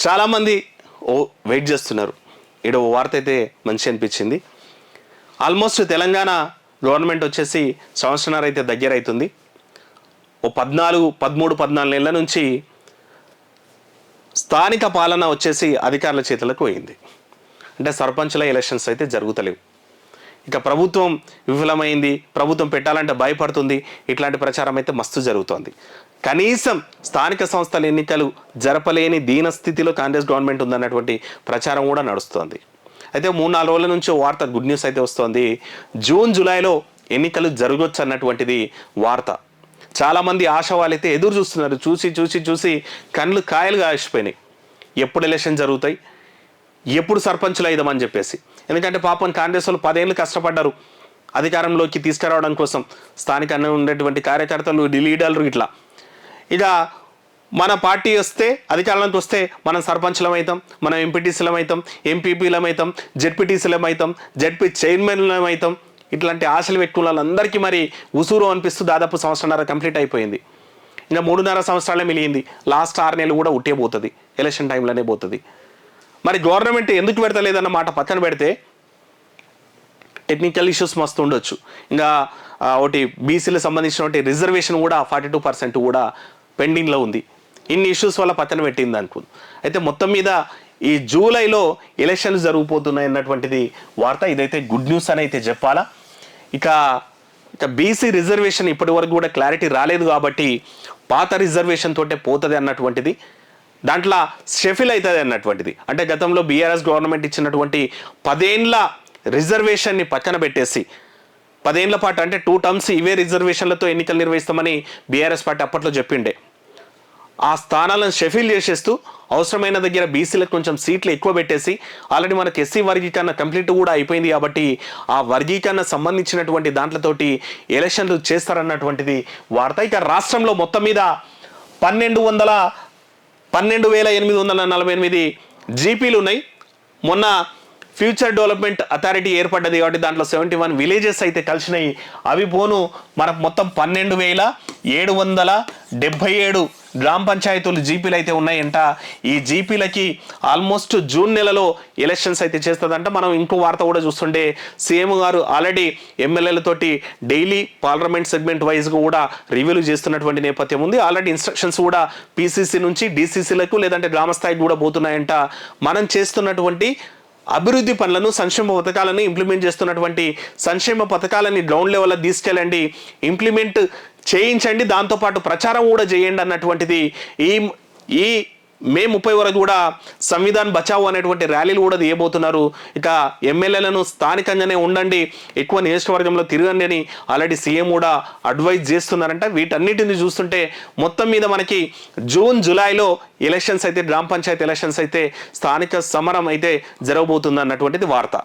చాలామంది వెయిట్ చేస్తున్నారు. ఇక్కడ ఓ వార్త అయితే మంచి అనిపించింది. ఆల్మోస్ట్ తెలంగాణ గవర్నమెంట్ వచ్చేసి సంవత్సరాలు అయితే దగ్గర అవుతుంది. ఓ 13-14 నెలల నుంచి స్థానిక పాలన వచ్చేసి అధికారుల చేతులకు పోయింది. అంటే సర్పంచుల ఎలక్షన్స్ అయితే జరుగుతలేవు. ఇక ప్రభుత్వం విఫలమైంది, ప్రభుత్వం పెట్టాలంటే భయపడుతుంది, ఇట్లాంటి ప్రచారం అయితే మస్తు జరుగుతోంది. కనీసం స్థానిక సంస్థల ఎన్నికలు జరపలేని దీనస్థితిలో కాంగ్రెస్ గవర్నమెంట్ ఉందన్నటువంటి ప్రచారం కూడా నడుస్తోంది. అయితే 3-4 రోజుల నుంచి వార్త గుడ్ న్యూస్ అయితే వస్తోంది. జూన్ జూలైలో ఎన్నికలు జరగవచ్చు అన్నటువంటిది వార్త. చాలామంది ఆశావాళ్ళు అయితే ఎదురు చూస్తున్నారు. చూసి కళ్ళు కాయలు కాసిపోయినాయి. ఎప్పుడు ఎలక్షన్ జరుగుతాయి, ఎప్పుడు సర్పంచులు అయిదామని చెప్పేసి. ఎందుకంటే పాపం కాంగ్రెస్ వాళ్ళు 10 ఏళ్ళు కష్టపడ్డారు అధికారంలోకి తీసుకురావడం కోసం. స్థానికంగా ఉండేటువంటి కార్యకర్తలు, లీడర్లు ఇట్లా. ఇక మన పార్టీ వస్తే, అధికారంలోకి వస్తే మనం సర్పంచ్లం అవుతాం, మనం ఎంపీటీసీలం అవుతాం, ఎంపీపీలం అవుతాం, జెడ్పీటీసీలం అవుతాం, జెడ్పీ చైర్మన్లం అవుతాం. ఇట్లాంటి ఆశలు పెట్టుకున్న వాళ్ళందరికీ మరి ఉసూరు అనిపిస్తూ దాదాపు 1.5 సంవత్సరాలు కంప్లీట్ అయిపోయింది. ఇంకా 3.5 సంవత్సరాలే మిగిలింది. లాస్ట్ 6 నెలలు కూడా ఉట్టే పోతుంది, ఎలక్షన్ టైంలోనే పోతుంది. మరి గవర్నమెంట్ ఎందుకు పెడతలేదన్న మాట పక్కన పెడితే టెక్నికల్ ఇష్యూస్ మస్తు ఉండొచ్చు. ఇంకా ఒకటి బీసీలకు సంబంధించినటువంటి రిజర్వేషన్ కూడా 42% కూడా పెండింగ్లో ఉంది. ఇన్ని ఇష్యూస్ వల్ల పక్కన పెట్టింది అనుకుంది. అయితే మొత్తం మీద ఈ జూలైలో ఎలక్షన్లు జరిగిపోతున్నాయి అన్నటువంటిది వార్త. ఇదైతే గుడ్ న్యూస్ అని అయితే చెప్పాలా. ఇక బీసీ రిజర్వేషన్ ఇప్పటి వరకు కూడా క్లారిటీ రాలేదు కాబట్టి పాత రిజర్వేషన్ తోటే పోతుంది అన్నటువంటిది, దాంట్లో షెఫిల్ అవుతుంది అన్నటువంటిది. అంటే గతంలో బీఆర్ఎస్ గవర్నమెంట్ ఇచ్చినటువంటి 10 ఏళ్ళ రిజర్వేషన్ని పక్కన పెట్టేసి 10 ఏళ్ల పాటు అంటే 2 టర్మ్స్ ఇవే రిజర్వేషన్లతో ఎన్నికలు నిర్వహిస్తామని బీఆర్ఎస్ పార్టీ అప్పట్లో చెప్పిండే. ఆ స్థానాలను షెఫిల్ చేసేస్తూ అవసరమైన దగ్గర బీసీలకు కొంచెం సీట్లు ఎక్కువ పెట్టేసి, ఆల్రెడీ మనకు ఎస్సీ వర్గీకరణ కంప్లీట్ కూడా అయిపోయింది కాబట్టి ఆ వర్గీకరణ సంబంధించినటువంటి దాంట్లతోటి ఎలక్షన్లు చేస్తారన్నటువంటిది వార్త. ఇక రాష్ట్రంలో మొత్తం మీద 12,848 జీపీలు ఉన్నాయి. మొన్న ఫ్యూచర్ డెవలప్మెంట్ అథారిటీ ఏర్పడ్డది కాబట్టి దాంట్లో 71 విలేజెస్ అయితే కలిసినాయి. అవి పోను మనకు మొత్తం 12,777 గ్రామ పంచాయతీలు జీపీలు అయితే ఉన్నాయంట. ఈ జీపీలకి ఆల్మోస్ట్ జూన్ నెలలో ఎలక్షన్స్ అయితే చేస్తుందంట. మనం ఇంకో వార్త కూడా చూస్తుంటే సీఎం గారు ఆల్రెడీ ఎమ్మెల్యేలతోటి డైలీ పార్లమెంట్ సెగ్మెంట్ వైజ్గా కూడా రివ్యూలు చేస్తున్నటువంటి నేపథ్యం ఉంది. ఆల్రెడీ ఇన్స్ట్రక్షన్స్ కూడా పీసీసీ నుంచి డీసీసీలకు లేదంటే గ్రామ స్థాయికి కూడా పోతున్నాయంట. మనం చేస్తున్నటువంటి అభివృద్ధి పనులను, సంక్షేమ పథకాలను ఇంప్లిమెంట్ చేస్తున్నటువంటి సంక్షేమ పథకాలని గ్రౌండ్ లెవెల్లో తీసుకెళ్ళండి, ఇంప్లిమెంట్ చేయించండి, దాంతోపాటు ప్రచారం కూడా చేయండి అన్నటువంటిది. ఈ మే 30 వరకు కూడా సంవిధాన్ బచావో అనేటువంటి ర్యాలీలు కూడా తీయబోతున్నారు. ఇక ఎమ్మెల్యేలను స్థానికంగానే ఉండండి, ఎక్కువ నియోజకవర్గంలో తిరగండి అని ఆల్రెడీ సీఎం కూడా అడ్వైజ్ చేస్తున్నారంట. వీటన్నిటిని చూస్తుంటే మొత్తం మీద మనకి జూన్ జూలైలో ఎలక్షన్స్ అయితే, గ్రామ పంచాయతీ ఎలక్షన్స్ అయితే, స్థానిక సమరం అయితే జరగబోతుంది అన్నటువంటిది వార్త.